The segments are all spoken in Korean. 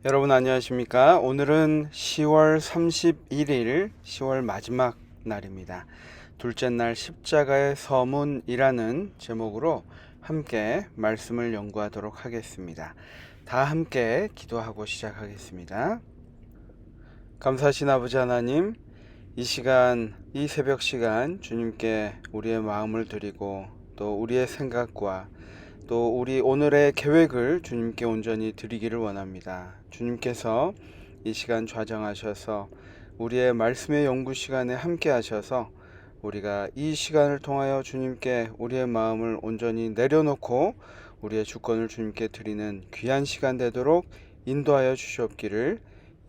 여러분 안녕하십니까? 오늘은 10월 31일, 10월 마지막 날입니다. 둘째 날 십자가의 서문이라는 제목으로 함께 말씀을 연구하도록 하겠습니다. 다 함께 기도하고 시작하겠습니다. 감사하신 아버지 하나님, 이 시간, 이 새벽 시간 주님께 우리의 마음을 드리고 또 우리의 생각과 또 우리 오늘의 계획을 주님께 온전히 드리기를 원합니다. 주님께서 이 시간 좌정하셔서 우리의 말씀의 연구 시간에 함께 하셔서 우리가 이 시간을 통하여 주님께 우리의 마음을 온전히 내려놓고 우리의 주권을 주님께 드리는 귀한 시간 되도록 인도하여 주시옵기를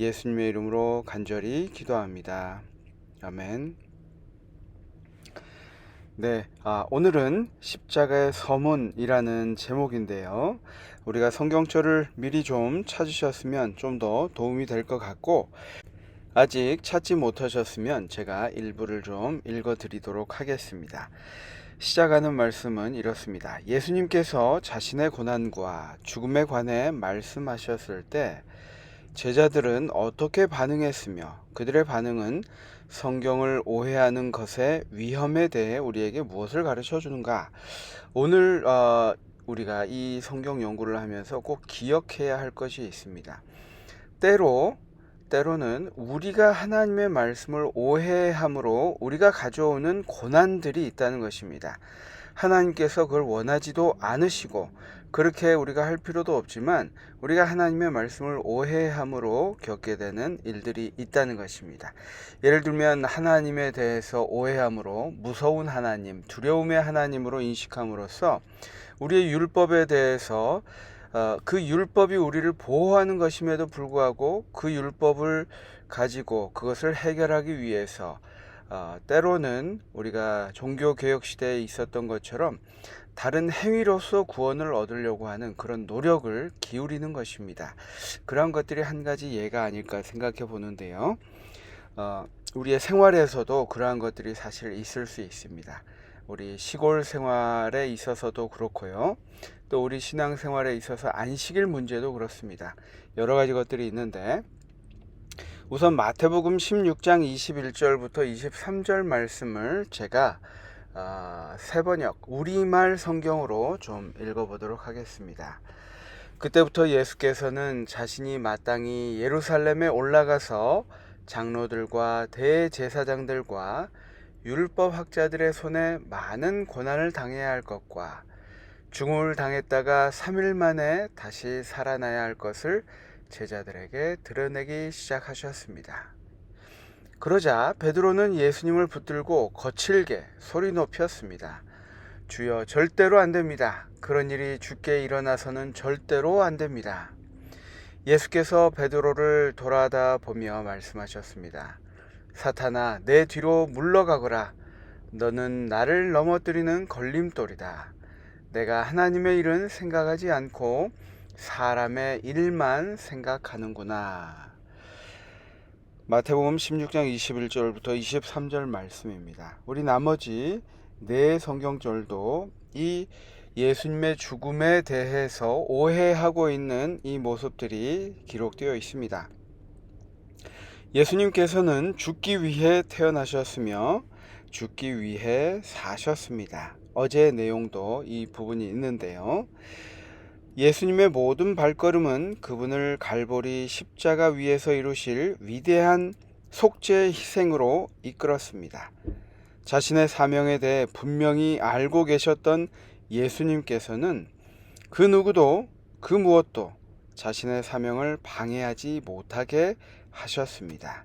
예수님의 이름으로 간절히 기도합니다. 아멘. 네, 오늘은 십자가의 서문이라는 제목인데요. 우리가 성경절을 미리 좀 찾으셨으면 좀 더 도움이 될 것 같고, 아직 찾지 못하셨으면 제가 일부를 좀 읽어드리도록 하겠습니다. 시작하는 말씀은 이렇습니다. 예수님께서 자신의 고난과 죽음에 관해 말씀하셨을 때 제자들은 어떻게 반응했으며 그들의 반응은 성경을 오해하는 것의 위험에 대해 우리에게 무엇을 가르쳐 주는가? 오늘 우리가 이 성경 연구를 하면서 꼭 기억해야 할 것이 있습니다. 때로는 우리가 하나님의 말씀을 오해함으로 우리가 가져오는 고난들이 있다는 것입니다. 하나님께서 그걸 원하지도 않으시고 그렇게 우리가 할 필요도 없지만 우리가 하나님의 말씀을 오해함으로 겪게 되는 일들이 있다는 것입니다. 예를 들면 하나님에 대해서 오해함으로 무서운 하나님, 두려움의 하나님으로 인식함으로써 우리의 율법에 대해서 그 율법이 우리를 보호하는 것임에도 불구하고 그 율법을 가지고 그것을 해결하기 위해서 때로는 우리가 종교개혁 시대에 있었던 것처럼 다른 행위로서 구원을 얻으려고 하는 그런 노력을 기울이는 것입니다. 그런 것들이 한 가지 예가 아닐까 생각해 보는데요. 우리의 생활에서도 그러한 것들이 사실 있을 수 있습니다. 우리 시골 생활에 있어서도 그렇고요. 또 우리 신앙 생활에 있어서 안식일 문제도 그렇습니다. 여러 가지 것들이 있는데 우선 마태복음 16장 21절부터 23절 말씀을 제가 세번역 우리말 성경으로 좀 읽어보도록 하겠습니다. 그때부터 예수께서는 자신이 마땅히 예루살렘에 올라가서 장로들과 대제사장들과 율법학자들의 손에 많은 고난을 당해야 할 것과 죽음을 당했다가 3일 만에 다시 살아나야 할 것을 제자들에게 드러내기 시작하셨습니다. 그러자 베드로는 예수님을 붙들고 거칠게 소리 높였습니다. 주여, 절대로 안 됩니다. 그런 일이 주께 일어나서는 절대로 안 됩니다. 예수께서 베드로를 돌아다 보며 말씀하셨습니다. 사탄아, 내 뒤로 물러가거라. 너는 나를 넘어뜨리는 걸림돌이다. 내가 하나님의 일은 생각하지 않고 사람의 일만 생각하는구나. 마태복음 16장 21절부터 23절 말씀입니다. 우리 나머지 네 성경절도 이 예수님의 죽음에 대해서 오해하고 있는 이 모습들이 기록되어 있습니다. 예수님께서는 죽기 위해 태어나셨으며 죽기 위해 사셨습니다. 어제의 내용도 이 부분이 있는데요. 예수님의 모든 발걸음은 그분을 갈보리 십자가 위에서 이루실 위대한 속죄 희생으로 이끌었습니다. 자신의 사명에 대해 분명히 알고 계셨던 예수님께서는 그 누구도 그 무엇도 자신의 사명을 방해하지 못하게 하셨습니다.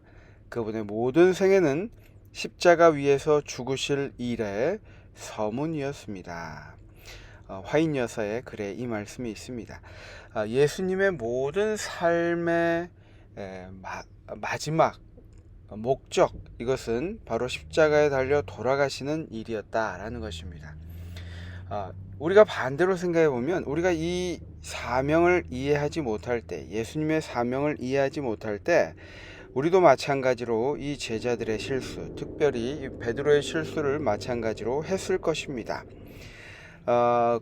그분의 모든 생애는 십자가 위에서 죽으실 일의 서문이었습니다. 화인 여사의 글에 이 말씀이 있습니다. 예수님의 모든 삶의 마지막 목적, 이것은 바로 십자가에 달려 돌아가시는 일이었다라는 것입니다. 우리가 반대로 생각해 보면 우리가 이 사명을 이해하지 못할 때, 예수님의 사명을 이해하지 못할 때 우리도 마찬가지로 이 제자들의 실수, 특별히 베드로의 실수를 마찬가지로 했을 것입니다.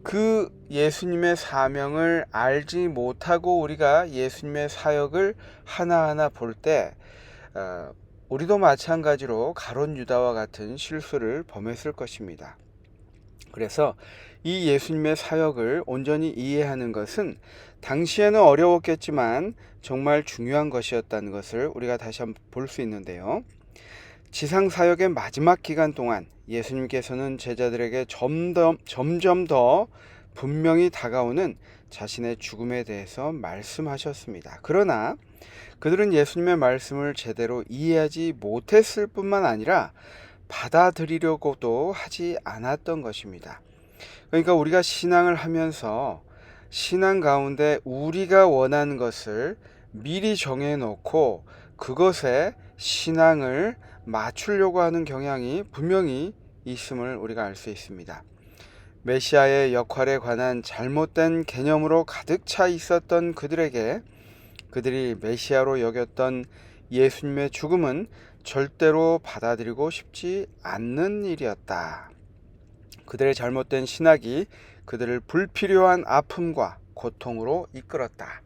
그 예수님의 사명을 알지 못하고 우리가 예수님의 사역을 하나하나 볼 때 우리도 마찬가지로 가룟 유다와 같은 실수를 범했을 것입니다. 그래서 이 예수님의 사역을 온전히 이해하는 것은 당시에는 어려웠겠지만 정말 중요한 것이었다는 것을 우리가 다시 한번 볼 수 있는데요. 지상 사역의 마지막 기간 동안 예수님께서는 제자들에게 점점 더 분명히 다가오는 자신의 죽음에 대해서 말씀하셨습니다. 그러나 그들은 예수님의 말씀을 제대로 이해하지 못했을 뿐만 아니라 받아들이려고도 하지 않았던 것입니다. 그러니까 우리가 신앙을 하면서 신앙 가운데 우리가 원하는 것을 미리 정해놓고 그것에 신앙을 맞추려고 하는 경향이 분명히 있음을 우리가 알 수 있습니다. 메시아의 역할에 관한 잘못된 개념으로 가득 차 있었던 그들에게 그들이 메시아로 여겼던 예수님의 죽음은 절대로 받아들이고 싶지 않는 일이었다. 그들의 잘못된 신학이 그들을 불필요한 아픔과 고통으로 이끌었다.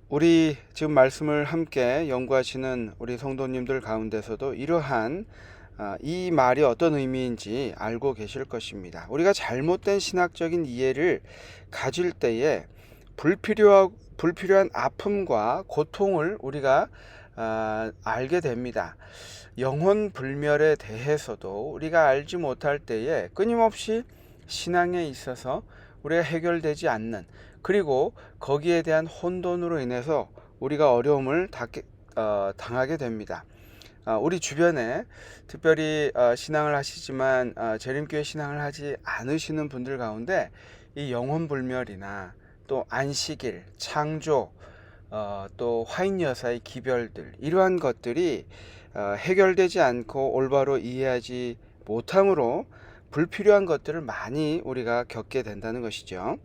우리 지금 말씀을 함께 연구하시는 우리 성도님들 가운데서도 이러한 이 말이 어떤 의미인지 알고 계실 것입니다. 우리가 잘못된 신학적인 이해를 가질 때에 불필요한 아픔과 고통을 우리가 알게 됩니다. 영혼 불멸에 대해서도 우리가 알지 못할 때에 끊임없이 신앙에 있어서 우리가 해결되지 않는, 그리고 거기에 대한 혼돈으로 인해서 우리가 어려움을 당하게 됩니다. 우리 주변에 특별히 신앙을 하시지만 재림교회 신앙을 하지 않으시는 분들 가운데 이 영혼불멸이나 또 안식일, 창조, 또 화인여사의 기별들, 이러한 것들이 해결되지 않고 올바로 이해하지 못함으로 불필요한 것들을 많이 우리가 겪게 된다는 것이죠.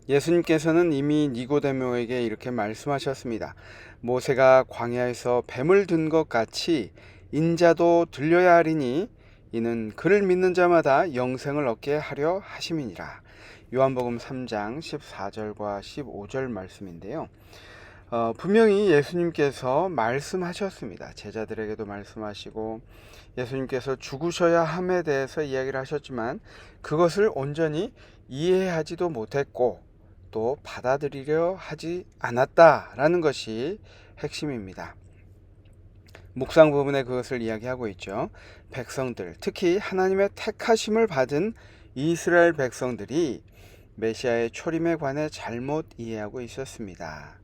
예수님께서는 이미 니고데모에게 이렇게 말씀하셨습니다. 모세가 광야에서 뱀을 든 것 같이 인자도 들려야 하리니 이는 그를 믿는 자마다 영생을 얻게 하려 하심이니라. 요한복음 3장 14절과 15절 말씀인데요. 분명히 예수님께서 말씀하셨습니다. 제자들에게도 말씀하시고 예수님께서 죽으셔야 함에 대해서 이야기를 하셨지만 그것을 온전히 이해하지도 못했고 또 받아들이려 하지 않았다라는 것이 핵심입니다. 묵상 부분에 그것을 이야기하고 있죠. 백성들, 특히 하나님의 택하심을 받은 이스라엘 백성들이 메시아의 초림에 관해 잘못 이해하고 있었습니다.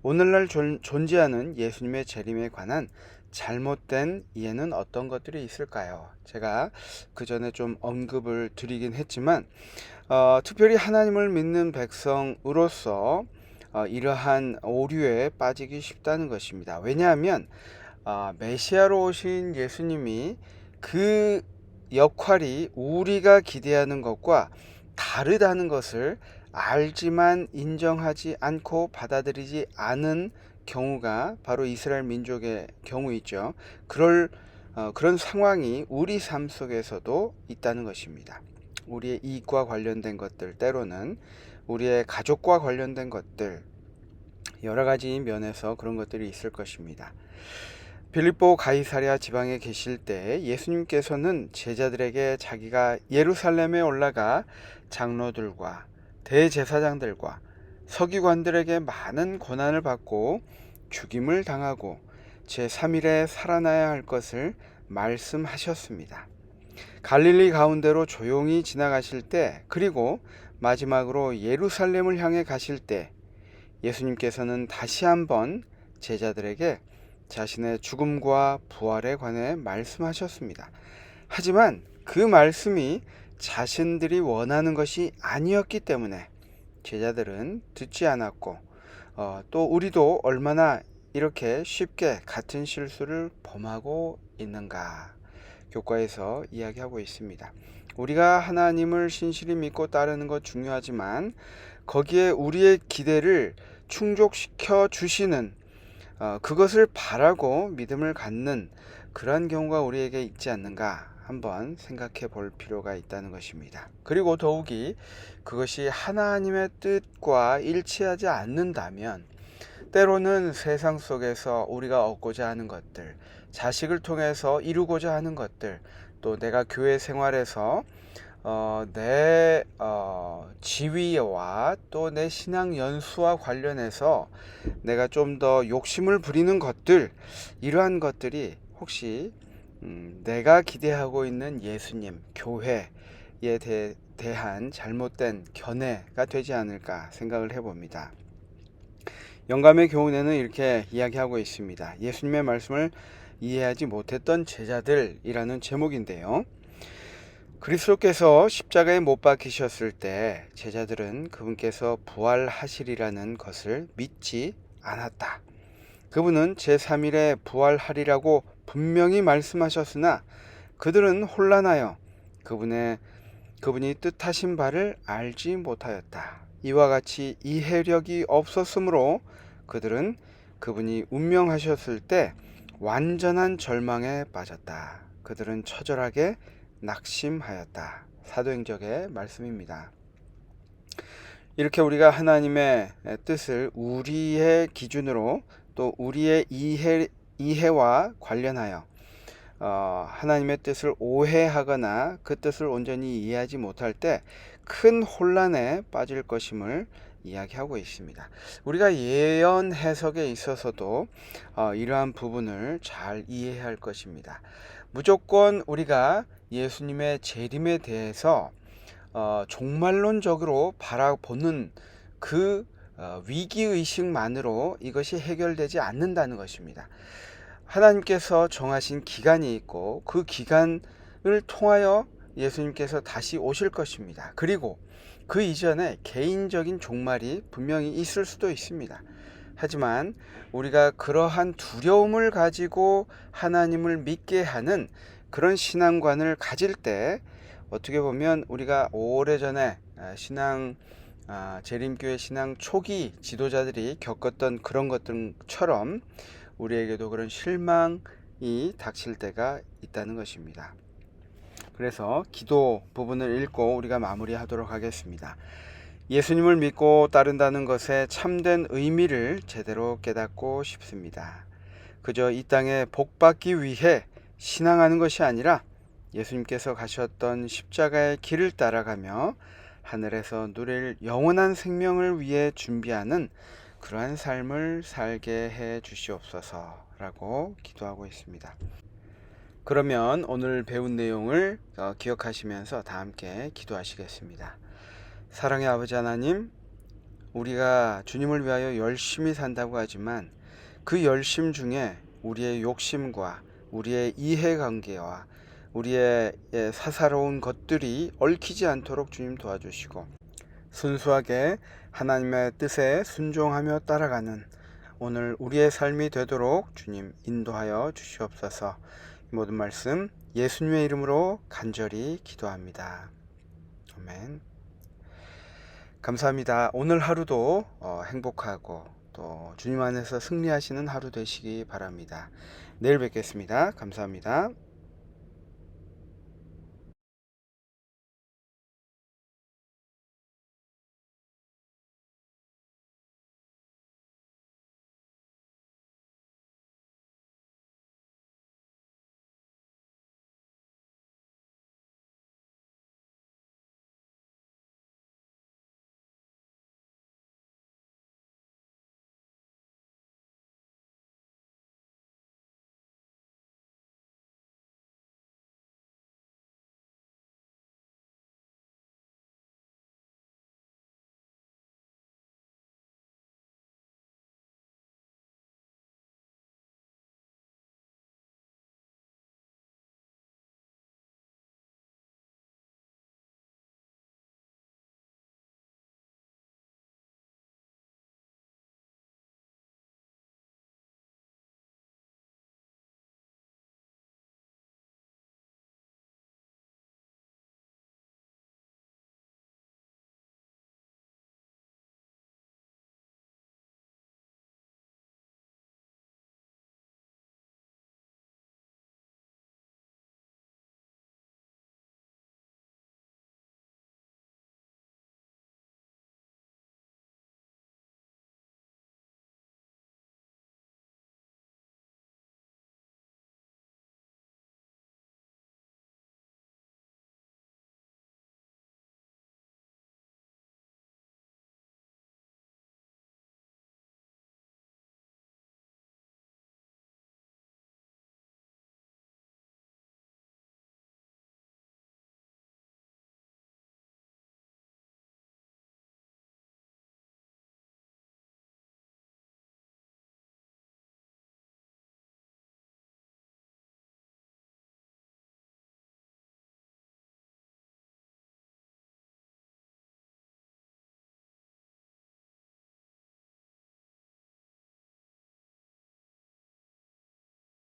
오늘날 존재하는 예수님의 재림에 관한 잘못된 이해는 어떤 것들이 있을까요? 제가 그 전에 좀 언급을 드리긴 했지만 특별히 하나님을 믿는 백성으로서 이러한 오류에 빠지기 쉽다는 것입니다. 왜냐하면 메시아로 오신 예수님이 그 역할이 우리가 기대하는 것과 다르다는 것을 알지만 인정하지 않고 받아들이지 않은 경우가 바로 이스라엘 민족의 경우이죠. 그런 상황이 우리 삶 속에서도 있다는 것입니다. 우리의 이익과 관련된 것들, 때로는 우리의 가족과 관련된 것들, 여러 가지 면에서 그런 것들이 있을 것입니다. 빌립보 가이사랴 지방에 계실 때 예수님께서는 제자들에게 자기가 예루살렘에 올라가 장로들과 대제사장들과 서기관들에게 많은 고난을 받고 죽임을 당하고 제3일에 살아나야 할 것을 말씀하셨습니다. 갈릴리 가운데로 조용히 지나가실 때, 그리고 마지막으로 예루살렘을 향해 가실 때 예수님께서는 다시 한번 제자들에게 자신의 죽음과 부활에 관해 말씀하셨습니다. 하지만 그 말씀이 자신들이 원하는 것이 아니었기 때문에 제자들은 듣지 않았고 또 우리도 얼마나 이렇게 쉽게 같은 실수를 범하고 있는가 교과에서 이야기하고 있습니다. 우리가 하나님을 신실히 믿고 따르는 것 중요하지만 거기에 우리의 기대를 충족시켜 주시는 그것을 바라고 믿음을 갖는 그러한 경우가 우리에게 있지 않는가 한번 생각해 볼 필요가 있다는 것입니다. 그리고 더욱이 그것이 하나님의 뜻과 일치하지 않는다면 때로는 세상 속에서 우리가 얻고자 하는 것들, 자식을 통해서 이루고자 하는 것들, 또 내가 교회 생활에서 내 지위와 또 내 신앙 연수와 관련해서 내가 좀 더 욕심을 부리는 것들, 이러한 것들이 혹시 내가 기대하고 있는 예수님, 교회에 대한 잘못된 견해가 되지 않을까 생각을 해봅니다. 영감의 교훈에는 이렇게 이야기하고 있습니다. 예수님의 말씀을 이해하지 못했던 제자들이라는 제목인데요. 그리스도께서 십자가에 못 박히셨을 때 제자들은 그분께서 부활하시리라는 것을 믿지 않았다. 그분은 제3일에 부활하리라고 분명히 말씀하셨으나 그들은 혼란하여 그분이 뜻하신 바를 알지 못하였다. 이와 같이 이해력이 없었으므로 그들은 그분이 운명하셨을 때 완전한 절망에 빠졌다. 그들은 처절하게 낙심하였다. 사도행전의 말씀입니다. 이렇게 우리가 하나님의 뜻을 우리의 기준으로 또 우리의 이해와 관련하여 하나님의 뜻을 오해하거나 그 뜻을 온전히 이해하지 못할 때 큰 혼란에 빠질 것임을 이야기하고 있습니다. 우리가 예언 해석에 있어서도 이러한 부분을 잘 이해해야 할 것입니다. 무조건 우리가 예수님의 재림에 대해서 종말론적으로 바라보는 그 위기의식만으로 이것이 해결되지 않는다는 것입니다. 하나님께서 정하신 기간이 있고 그 기간을 통하여 예수님께서 다시 오실 것입니다. 그리고 그 이전에 개인적인 종말이 분명히 있을 수도 있습니다. 하지만 우리가 그러한 두려움을 가지고 하나님을 믿게 하는 그런 신앙관을 가질 때 어떻게 보면 우리가 오래전에 재림교회 신앙 초기 지도자들이 겪었던 그런 것들처럼 우리에게도 그런 실망이 닥칠 때가 있다는 것입니다. 그래서 기도 부분을 읽고 우리가 마무리하도록 하겠습니다. 예수님을 믿고 따른다는 것의 참된 의미를 제대로 깨닫고 싶습니다. 그저 이 땅에 복받기 위해 신앙하는 것이 아니라 예수님께서 가셨던 십자가의 길을 따라가며 하늘에서 누릴 영원한 생명을 위해 준비하는 그러한 삶을 살게 해 주시옵소서라고 기도하고 있습니다. 그러면 오늘 배운 내용을 기억하시면서 다 함께 기도하시겠습니다. 사랑의 아버지 하나님, 우리가 주님을 위하여 열심히 산다고 하지만 그 열심 중에 우리의 욕심과 우리의 이해관계와 우리의 사사로운 것들이 얽히지 않도록 주님 도와주시고 순수하게 하나님의 뜻에 순종하며 따라가는 오늘 우리의 삶이 되도록 주님 인도하여 주시옵소서. 모든 말씀 예수님의 이름으로 간절히 기도합니다. 아멘. 감사합니다. 오늘 하루도 행복하고 또 주님 안에서 승리하시는 하루 되시기 바랍니다. 내일 뵙겠습니다. 감사합니다.